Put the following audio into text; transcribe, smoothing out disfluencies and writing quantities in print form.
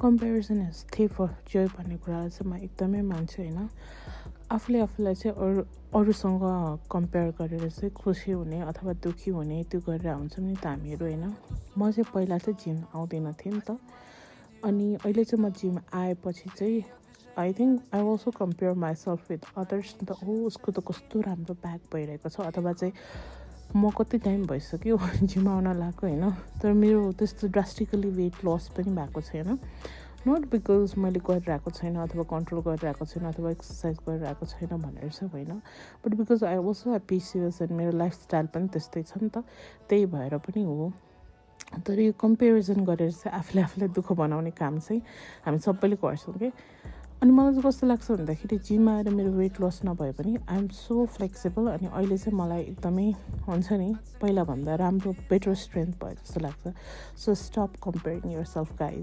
Comparison is thief of Joy भन्ने कुरा चाहिँ म एकदमै मान्छु होइन। आफूलाई चाहिँ अरूसँग कम्पेयर गरेर चाहिँ खुसी हुने अथवा दुःखी हुने त्यो गरेर हुन्छौँ नि त हामीहरू होइन। म चाहिँ पहिला चाहिँ जिम आउँदैन थिएँ नि त, अनि अहिले चाहिँ म जिम आएपछि चाहिँ I think I also compare myself with others. त उसको त कस्तो राम्रो ब्याक भइरहेको छ, अथवा चाहिँ म कति टाइम भइसक्यो जिम आउन लगाएको होइन, तर मेरो त्यस्तो ड्रास्टिकली वेट लस पनि भएको छैन। नट बिकज मैले गरिरहेको छैन अथवा कन्ट्रोल गरिरहेको छैन अथवा एक्सर्साइज गरिरहेको छैन भनेर चाहिँ होइन, but because I also have PCOS and मेरो लाइफस्टाइल पनि त्यस्तै छ नि त, त्यही भएर पनि हो। तर यो कम्पेरिजन गरेर चाहिँ आफूलाई दुःख बनाउने काम चाहिँ हामी सबैले गर्छौँ कि। अनि मलाई चाहिँ कस्तो लाग्छ भन्दाखेरि जिम आएर मेरो वेट लस नभए पनि आई एम सो फ्लेक्सिबल, अनि अहिले चाहिँ मलाई एकदमै हुन्छ नि पहिलाभन्दा राम्रो बेटर स्ट्रेन्थ भयो जस्तो लाग्छ। So stop comparing your self guys.